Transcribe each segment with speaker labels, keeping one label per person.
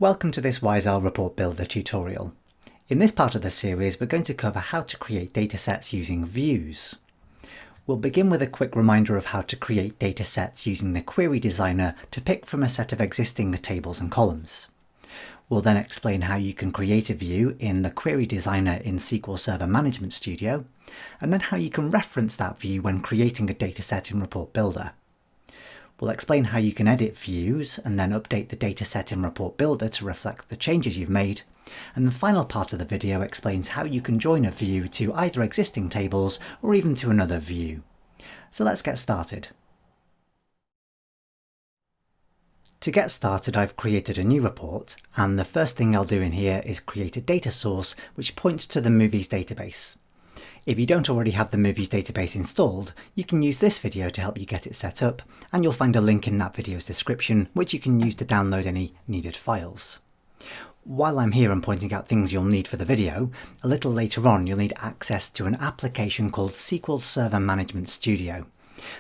Speaker 1: Welcome to this YSL Report Builder tutorial. In this part of the series, we're going to cover how to create datasets using views. We'll begin with a quick reminder of how to create datasets using the Query Designer to pick from a set of existing tables and columns. We'll then explain how you can create a view in the Query Designer in SQL Server Management Studio, and then how you can reference that view when creating a dataset in Report Builder. We'll explain how you can edit views and then update the dataset in Report Builder to reflect the changes you've made. And the final part of the video explains how you can join a view to either existing tables or even to another view. So let's get started. To get started, I've created a new report, and the first thing I'll do in here is create a data source which points to the movies database. If you don't already have the movies database installed, you can use this video to help you get it set up, and you'll find a link in that video's description which you can use to download any needed files. While I'm here and pointing out things you'll need for the video, a little later on you'll need access to an application called SQL Server Management Studio.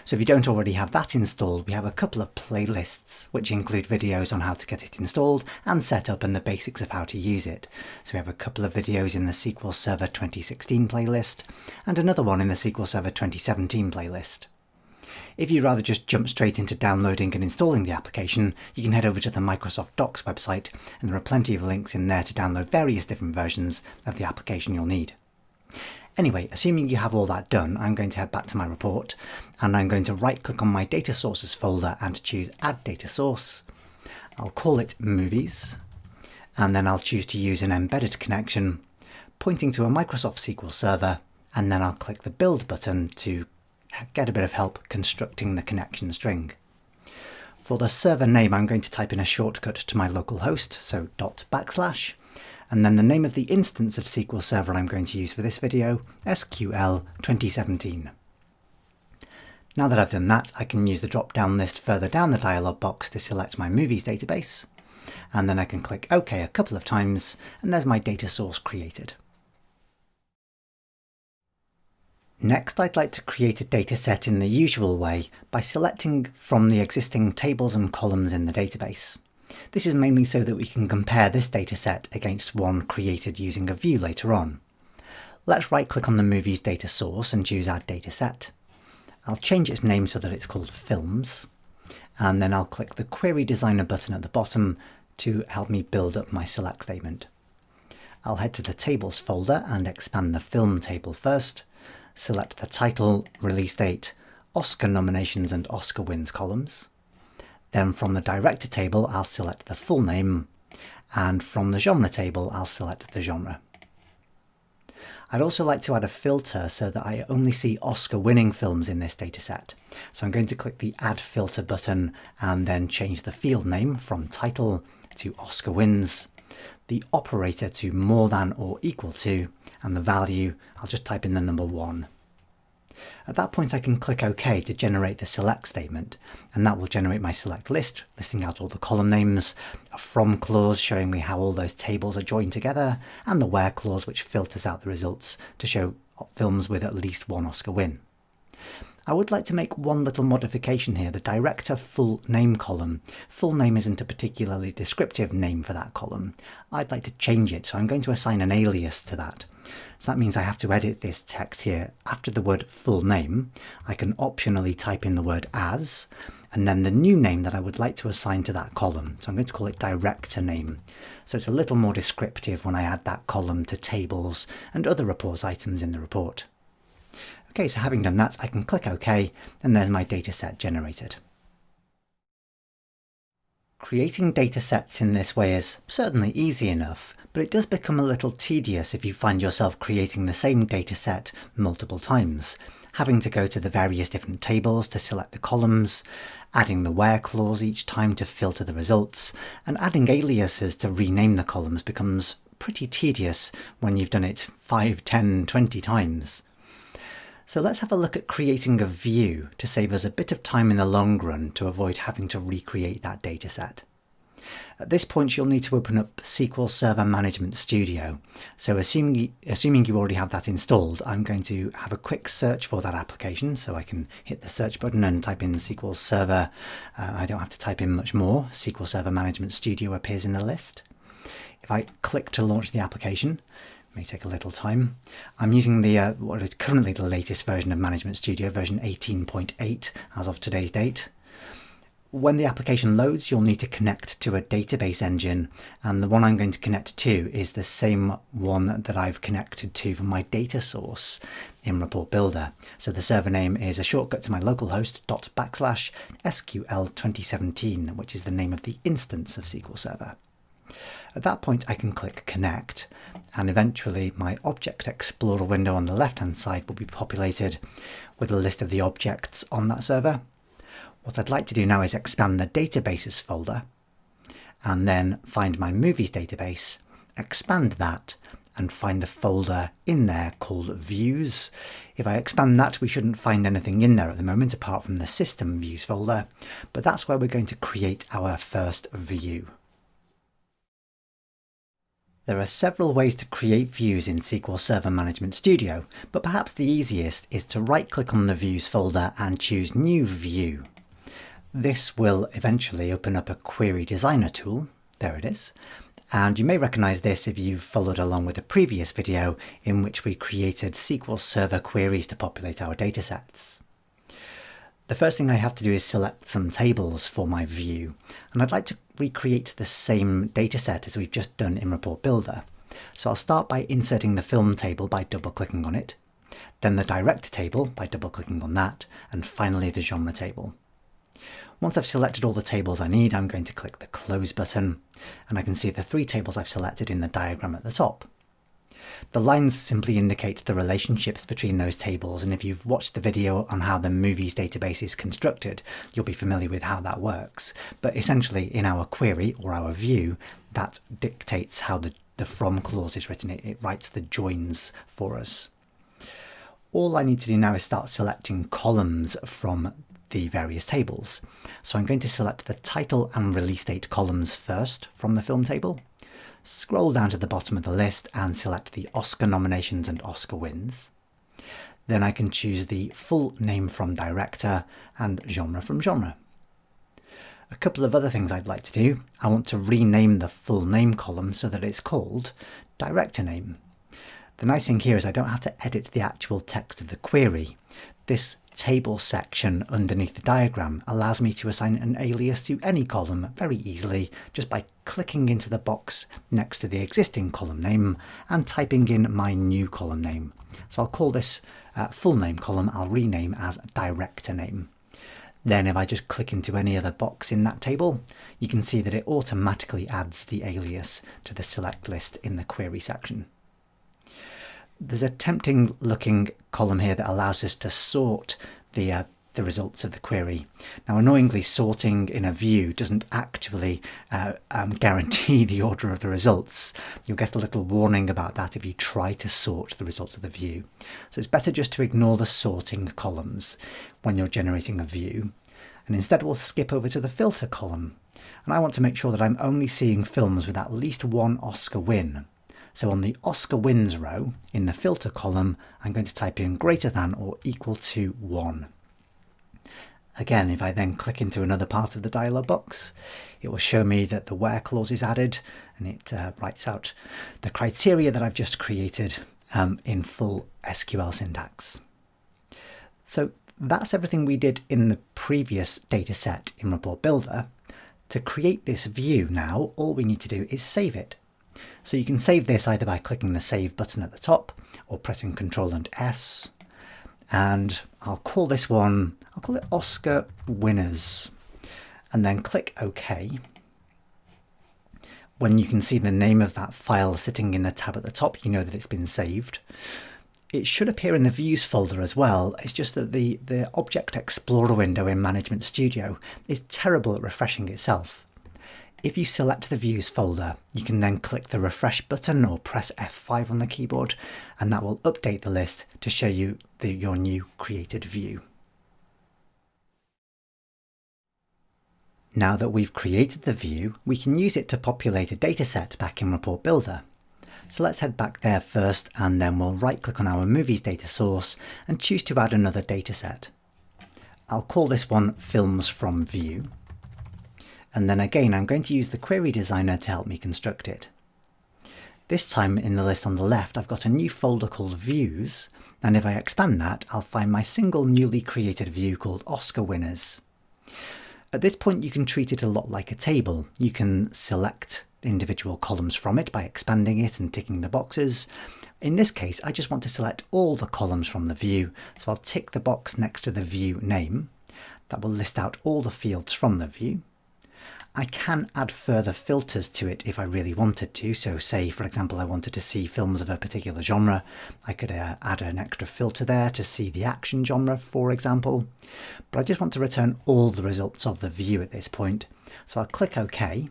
Speaker 1: So if you don't already have that installed, we have a couple of playlists which include videos on how to get it installed and set up and the basics of how to use it. So we have a couple of videos in the SQL Server 2016 playlist and another one in the SQL Server 2017 playlist. If you'd rather just jump straight into downloading and installing the application, you can head over to the Microsoft Docs website, and there are plenty of links in there to download various different versions of the application you'll need. Anyway, assuming you have all that done, I'm going to head back to my report, and I'm going to right-click on my Data Sources folder and choose Add Data Source. I'll call it Movies, and then I'll choose to use an embedded connection, pointing to a Microsoft SQL Server, and then I'll click the Build button to get a bit of help constructing the connection string. For the server name, I'm going to type in a shortcut to my local host, so // and then the name of the instance of SQL Server I'm going to use for this video, SQL 2017. Now that I've done that, I can use the drop-down list further down the dialog box to select my movies database, and then I can click OK a couple of times, and there's my data source created. Next, I'd like to create a dataset in the usual way by selecting from the existing tables and columns in the database. This is mainly so that we can compare this dataset against one created using a view later on. Let's right-click on the movies data source and choose Add Dataset. I'll change its name so that it's called Films, and then I'll click the Query Designer button at the bottom to help me build up my select statement. I'll head to the Tables folder and expand the Film table first, select the title, release date, Oscar nominations and Oscar wins columns. Then from the Director table, I'll select the full name, and from the Genre table, I'll select the genre. I'd also like to add a filter so that I only see Oscar-winning films in this dataset. So I'm going to click the Add Filter button and then change the field name from Title to Oscar Wins, the operator to more than or equal to, and the value, I'll just type in the number 1. At that point I can click OK to generate the select statement, and that will generate my select list, listing out all the column names, a from clause showing me how all those tables are joined together, and the where clause which filters out the results to show films with at least one Oscar win. I would like to make one little modification here. The director full name column. Full name isn't a particularly descriptive name for that column. I'd like to change it, so I'm going to assign an alias to that. So that means I have to edit this text here. After the word full name, I can optionally type in the word as, and then the new name that I would like to assign to that column. So I'm going to call it director name. So it's a little more descriptive when I add that column to tables and other report items in the report. Okay, so having done that, I can click OK, and there's my dataset generated. Creating datasets in this way is certainly easy enough, but it does become a little tedious if you find yourself creating the same dataset multiple times, having to go to the various different tables to select the columns, adding the where clause each time to filter the results, and adding aliases to rename the columns becomes pretty tedious when you've done it 5, 10, 20 times. So let's have a look at creating a view to save us a bit of time in the long run to avoid having to recreate that dataset. At this point you'll need to open up SQL Server Management Studio. So assuming you already have that installed, I'm going to have a quick search for that application, so I can hit the search button and type in SQL Server. I don't have to type in much more. SQL Server Management Studio appears in the list. If I click to launch the application, it may take a little time. I'm using the what is currently the latest version of Management Studio, version 18.8 as of today's date. When the application loads, you'll need to connect to a database engine, and the one I'm going to connect to is the same one that I've connected to for my data source in Report Builder. So the server name is a shortcut to my localhost /SQL 2017, which is the name of the instance of SQL Server. At that point, I can click Connect, and eventually my Object Explorer window on the left-hand side will be populated with a list of the objects on that server. What I'd like to do now is expand the databases folder and then find my movies database, expand that and find the folder in there called views. If I expand that, we shouldn't find anything in there at the moment apart from the system views folder, but that's where we're going to create our first view. There are several ways to create views in SQL Server Management Studio, but perhaps the easiest is to right-click on the views folder and choose New View. This will eventually open up a Query Designer tool. There it is. And you may recognize this if you've followed along with a previous video in which we created SQL Server queries to populate our datasets. The first thing I have to do is select some tables for my view, and I'd like to recreate the same dataset as we've just done in Report Builder. So I'll start by inserting the film table by double-clicking on it, then the director table by double-clicking on that, and finally the genre table. Once I've selected all the tables I need, I'm going to click the Close button, and I can see the 3 tables I've selected in the diagram at the top. The lines simply indicate the relationships between those tables, and if you've watched the video on how the movies database is constructed, you'll be familiar with how that works. But essentially in our query or our view, that dictates how the from clause is written. It writes the joins for us. All I need to do now is start selecting columns from the various tables. So I'm going to select the title and release date columns first from the film table, scroll down to the bottom of the list and select the Oscar nominations and Oscar wins. Then I can choose the full name from director and genre from genre. A couple of other things I'd like to do. I want to rename the full name column so that it's called director name. The nice thing here is I don't have to edit the actual text of the query. This table section underneath the diagram allows me to assign an alias to any column very easily just by clicking into the box next to the existing column name and typing in my new column name. So I'll call this full name column, I'll rename as director name. Then if I just click into any other box in that table, you can see that it automatically adds the alias to the select list in the query section. There's a tempting looking column here that allows us to sort the results of the query. Now, annoyingly, sorting in a view doesn't actually guarantee the order of the results. You'll get a little warning about that if you try to sort the results of the view. So it's better just to ignore the sorting columns when you're generating a view. And instead we'll skip over to the filter column. And I want to make sure that I'm only seeing films with at least one Oscar win. So on the Oscar wins row in the filter column, I'm going to type in greater than or equal to 1. Again, if I then click into another part of the dialog box, it will show me that the where clause is added, and it writes out the criteria that I've just created in full SQL syntax. So that's everything we did in the previous data set in Report Builder. To create this view now, all we need to do is save it. So you can save this either by clicking the Save button at the top or pressing Ctrl and S. And I'll call this one, I'll call it Oscar Winners, and then click OK. When you can see the name of that file sitting in the tab at the top, you know that it's been saved. It should appear in the Views folder as well. It's just that the Object Explorer window in Management Studio is terrible at refreshing itself. If you select the Views folder, you can then click the Refresh button or press F5 on the keyboard, and that will update the list to show you your new created view. Now that we've created the view, we can use it to populate a dataset back in Report Builder. So let's head back there first, and then we'll right-click on our movies data source and choose to add another dataset. I'll call this one Films from View. And then again, I'm going to use the Query Designer to help me construct it. This time in the list on the left, I've got a new folder called Views, and if I expand that, I'll find my single newly created view called Oscar Winners. At this point, you can treat it a lot like a table. You can select individual columns from it by expanding it and ticking the boxes. In this case, I just want to select all the columns from the view, so I'll tick the box next to the view name. That will list out all the fields from the view. I can add further filters to it if I really wanted to. So say, for example, I wanted to see films of a particular genre. I could add an extra filter there to see the action genre, for example. But I just want to return all the results of the view at this point. So I'll click OK.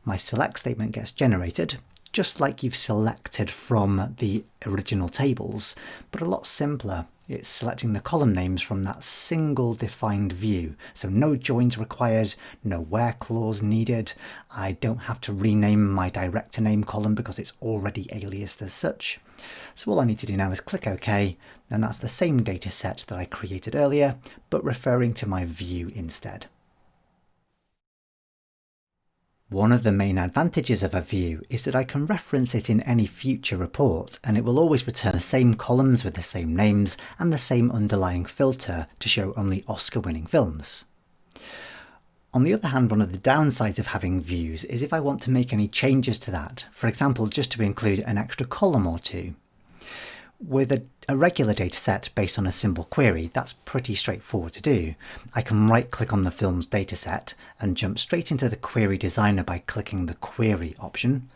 Speaker 1: My select statement gets generated, just like you've selected from the original tables, but a lot simpler. It's selecting the column names from that single defined view. So no joins required, no where clause needed. I don't have to rename my director name column because it's already aliased as such. So all I need to do now is click OK, and that's the same data set that I created earlier, but referring to my view instead. One of the main advantages of a view is that I can reference it in any future report, and it will always return the same columns with the same names and the same underlying filter to show only Oscar-winning films. On the other hand, one of the downsides of having views is if I want to make any changes to that, for example, just to include an extra column or two. With a regular dataset based on a simple query, that's pretty straightforward to do. I can right-click on the film's dataset and jump straight into the query designer by clicking the query option.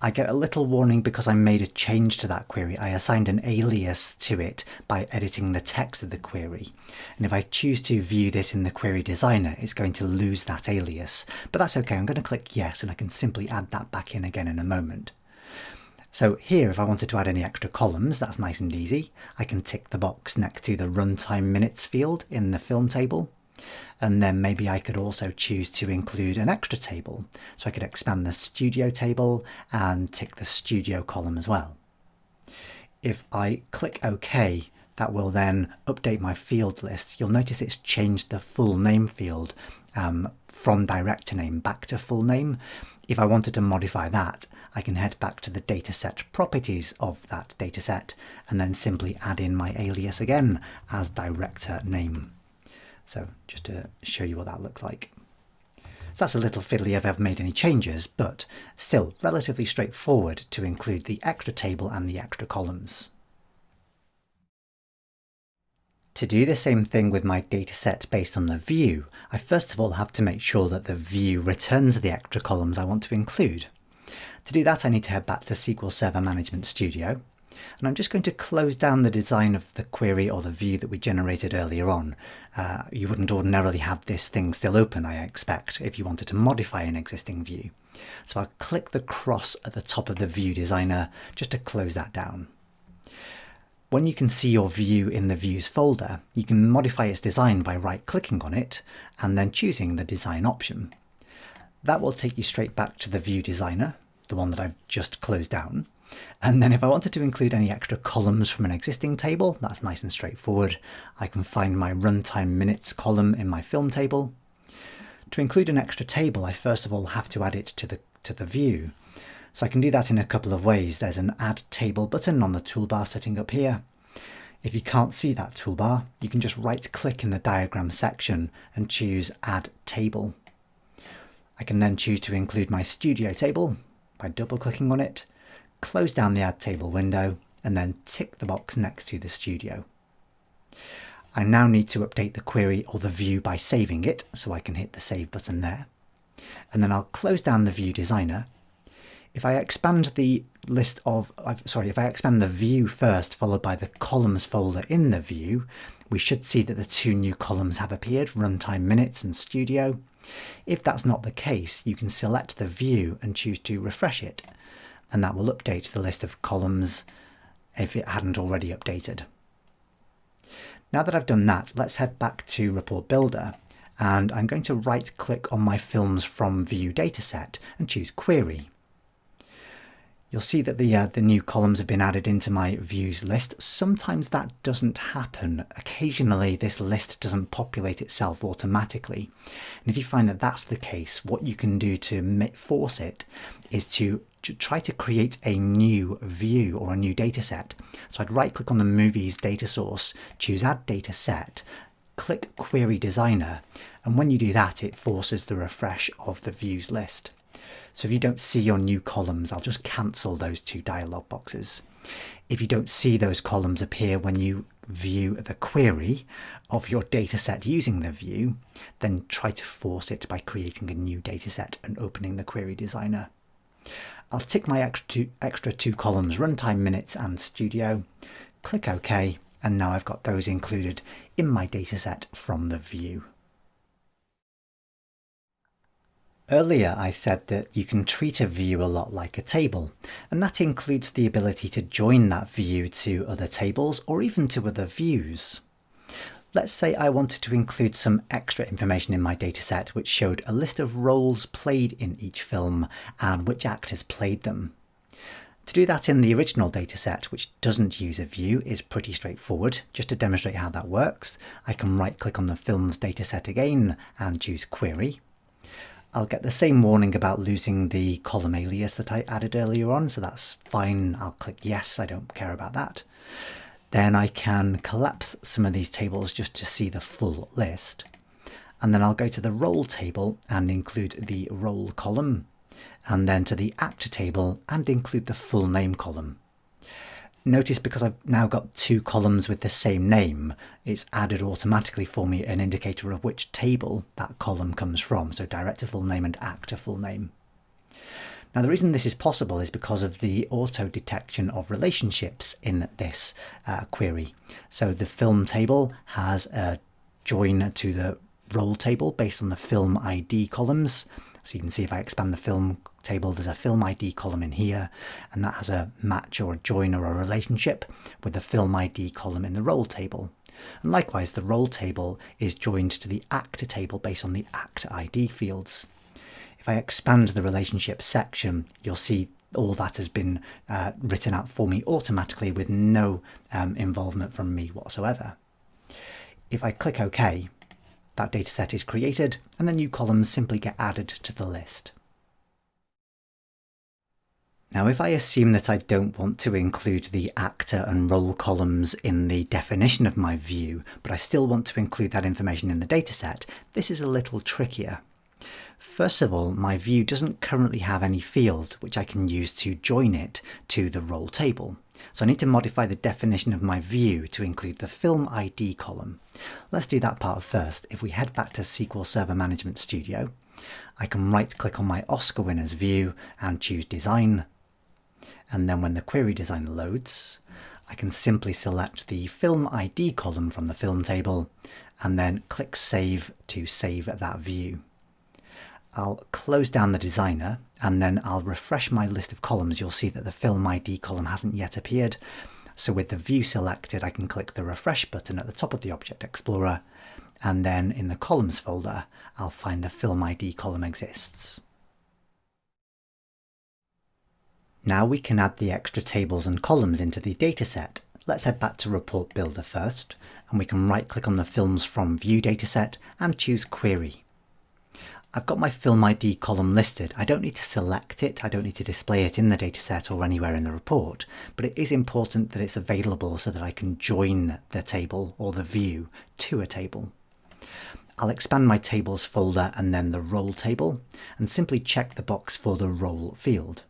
Speaker 1: I get a little warning because I made a change to that query. I assigned an alias to it by editing the text of the query. And if I choose to view this in the query designer, it's going to lose that alias. But that's okay, I'm going to click yes, and I can simply add that back in again in a moment. So here, if I wanted to add any extra columns, that's nice and easy. I can tick the box next to the runtime minutes field in the film table. And then maybe I could also choose to include an extra table. So I could expand the studio table and tick the studio column as well. If I click OK, that will then update my field list. You'll notice it's changed the full name field from director name back to full name. If I wanted to modify that, I can head back to the dataset properties of that dataset and then simply add in my alias again as director name. So just to show you what that looks like. So that's a little fiddly if I've made any changes, but still relatively straightforward to include the extra table and the extra columns. To do the same thing with my dataset based on the view, I first of all have to make sure that the view returns the extra columns I want to include. To do that, I need to head back to SQL Server Management Studio, and I'm just going to close down the design of the query or the view that we generated earlier on. You wouldn't ordinarily have this thing still open, I expect, if you wanted to modify an existing view. So I'll click the cross at the top of the view designer just to close that down. When you can see your view in the views folder, you can modify its design by right-clicking on it and then choosing the design option. That will take you straight back to the view designer, the one that I've just closed down. And then if I wanted to include any extra columns from an existing table, that's nice and straightforward. I can find my runtime minutes column in my film table. To include an extra table, I first of all have to add it to the view. So I can do that in a couple of ways. There's an Add Table button on the toolbar setting up here. If you can't see that toolbar, you can just right-click in the diagram section and choose Add Table. I can then choose to include my studio table by double-clicking on it, close down the Add Table window, and then tick the box next to the studio. I now need to update the query or the view by saving it, so I can hit the Save button there. And then I'll close down the view designer. If I expand the if I expand the view first, followed by the columns folder in the view, we should see that the two new columns have appeared, runtime minutes and studio. If that's not the case, you can select the view and choose to refresh it, and that will update the list of columns if it hadn't already updated. Now that I've done that, let's head back to Report Builder, and I'm going to right-click on my Films from View dataset and choose Query. You'll see that the new columns have been added into my views list. Sometimes that doesn't happen. Occasionally this list doesn't populate itself automatically. And if you find that that's the case, what you can do to force it is to try to create a new view or a new data set. So I'd right click on the movie's data source, choose add data set, click query designer, and when you do that it forces the refresh of the views list. So if you don't see your new columns, I'll just cancel those two dialog boxes. If you don't see those columns appear when you view the query of your dataset using the view, then try to force it by creating a new dataset and opening the query designer. I'll tick my extra two columns, runtime minutes and studio, click OK, and now I've got those included in my dataset from the view. Earlier I said that you can treat a view a lot like a table, and that includes the ability to join that view to other tables or even to other views. Let's say I wanted to include some extra information in my dataset which showed a list of roles played in each film and which actors played them. To do that in the original dataset, which doesn't use a view, is pretty straightforward. Just to demonstrate how that works, I can right click on the film's dataset again and choose query. I'll get the same warning about losing the column alias that I added earlier on, so that's fine. I'll click yes, I don't care about that. Then I can collapse some of these tables just to see the full list. And then I'll go to the role table and include the role column, and then to the actor table and include the full name column. Notice because I've now got two columns with the same name, it's added automatically for me an indicator of which table that column comes from, so director full name and actor full name. Now the reason this is possible is because of the auto detection of relationships in this query. So the film table has a join to the role table based on the film ID columns. So you can see if I expand the film table, there's a film ID column in here, and that has a match or a join or a relationship with the film ID column in the role table. And likewise, the role table is joined to the actor table based on the actor ID fields. If I expand the relationship section, you'll see all that has been written out for me automatically with no involvement from me whatsoever. If I click OK, that dataset is created and the new columns simply get added to the list. Now if I assume that I don't want to include the actor and role columns in the definition of my view, but I still want to include that information in the dataset, this is a little trickier. First of all, my view doesn't currently have any field which I can use to join it to the role table. So I need to modify the definition of my view to include the film ID column. Let's do that part first. If we head back to SQL Server Management Studio, I can right click on my Oscar winners view and choose design. And then when the query designer loads, I can simply select the film ID column from the film table and then click save to save that view. I'll close down the designer and then I'll refresh my list of columns. You'll see that the film ID column hasn't yet appeared. So with the view selected, I can click the refresh button at the top of the Object Explorer, and then in the columns folder, I'll find the film ID column exists. Now we can add the extra tables and columns into the dataset. Let's head back to Report Builder first, and we can right click on the Films from View dataset and choose Query. I've got my film ID column listed. I don't need to select it, I don't need to display it in the dataset or anywhere in the report, but it is important that it's available so that I can join the table or the view to a table. I'll expand my tables folder and then the role table and simply check the box for the role field.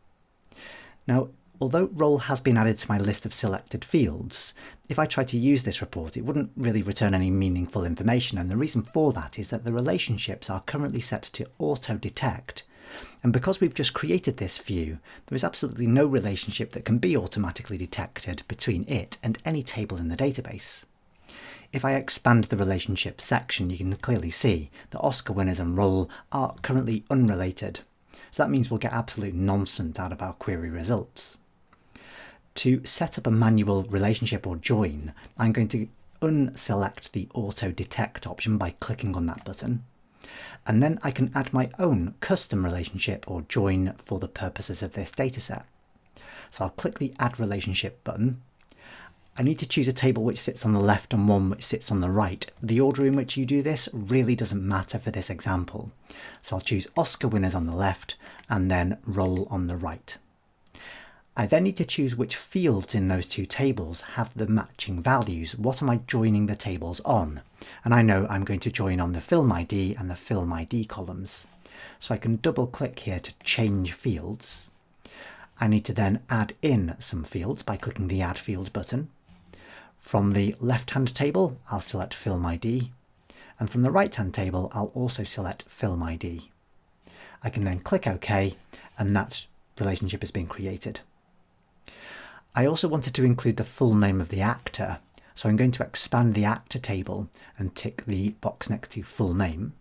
Speaker 1: Now, although role has been added to my list of selected fields, if I tried to use this report, it wouldn't really return any meaningful information, and the reason for that is that the relationships are currently set to auto-detect. And because we've just created this view, there is absolutely no relationship that can be automatically detected between it and any table in the database. If I expand the relationship section, you can clearly see that Oscar winners and role are currently unrelated. So that means we'll get absolute nonsense out of our query results. To set up a manual relationship or join, I'm going to unselect the auto detect option by clicking on that button. And then I can add my own custom relationship or join for the purposes of this dataset. So I'll click the Add Relationship button. I need to choose a table which sits on the left and one which sits on the right. The order in which you do this really doesn't matter for this example. So I'll choose Oscar winners on the left and then roll on the right. I then need to choose which fields in those two tables have the matching values. What am I joining the tables on? And I know I'm going to join on the film ID and the film ID columns. So I can double click here to change fields. I need to then add in some fields by clicking the Add Field button. From the left-hand table, I'll select Film ID, and from the right-hand table, I'll also select Film ID. I can then click OK, and that relationship has been created. I also wanted to include the full name of the actor, so I'm going to expand the actor table and tick the box next to full name.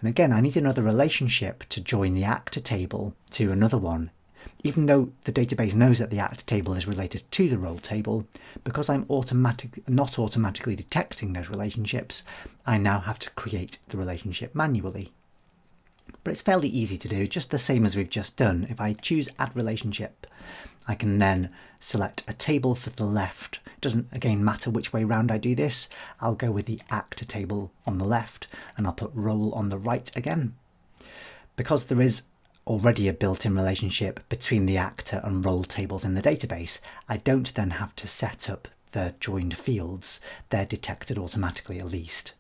Speaker 1: And again, I need another relationship to join the actor table to another one. Even though the database knows that the actor table is related to the role table, because I'm not automatically detecting those relationships, I now have to create the relationship manually. But it's fairly easy to do, just the same as we've just done. If I choose Add Relationship, I can then select a table for the left. It doesn't, again, matter which way round I do this. I'll go with the actor table on the left, and I'll put role on the right again. Because there is already a built-in relationship between the actor and role tables in the database, I don't then have to set up the joined fields. They're detected automatically at least.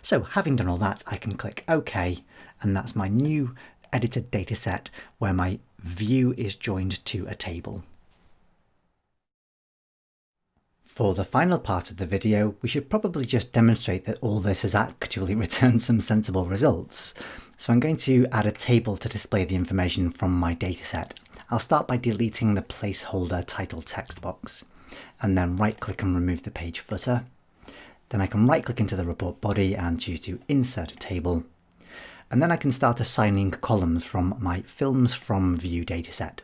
Speaker 1: So having done all that, I can click OK, and that's my new edited dataset where my view is joined to a table. For the final part of the video, we should probably just demonstrate that all this has actually returned some sensible results. So I'm going to add a table to display the information from my dataset. I'll start by deleting the placeholder title text box, and then right-click and remove the page footer. Then I can right-click into the report body and choose to insert a table. And then I can start assigning columns from my Films from View dataset.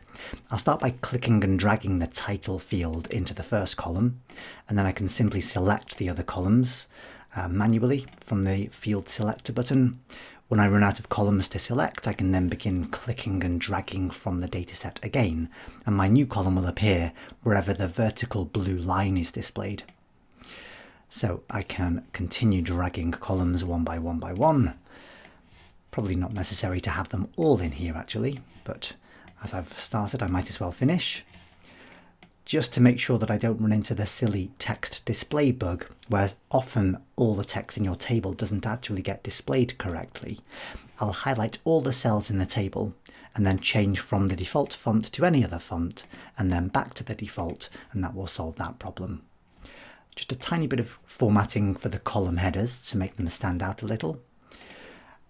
Speaker 1: I'll start by clicking and dragging the title field into the first column, and then I can simply select the other columns manually from the Field Selector button. When I run out of columns to select, I can then begin clicking and dragging from the dataset again, and my new column will appear wherever the vertical blue line is displayed. So I can continue dragging columns one by one. Probably not necessary to have them all in here actually, but as I've started, I might as well finish. Just to make sure that I don't run into the silly text display bug, where often all the text in your table doesn't actually get displayed correctly. I'll highlight all the cells in the table and then change from the default font to any other font and then back to the default, and that will solve that problem. Just a tiny bit of formatting for the column headers to make them stand out a little.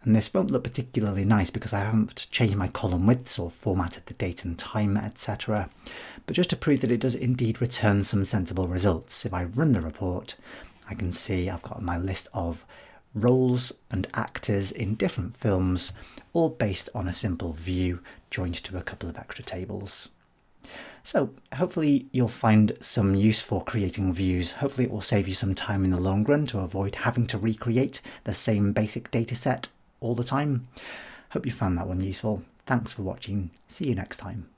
Speaker 1: And this won't look particularly nice because I haven't changed my column widths or formatted the date and time, etc. But just to prove that it does indeed return some sensible results, if I run the report, I can see I've got my list of roles and actors in different films, all based on a simple view joined to a couple of extra tables. So hopefully you'll find some use for creating views. Hopefully it will save you some time in the long run to avoid having to recreate the same basic data set all the time. Hope you found that one useful. Thanks for watching. See you next time.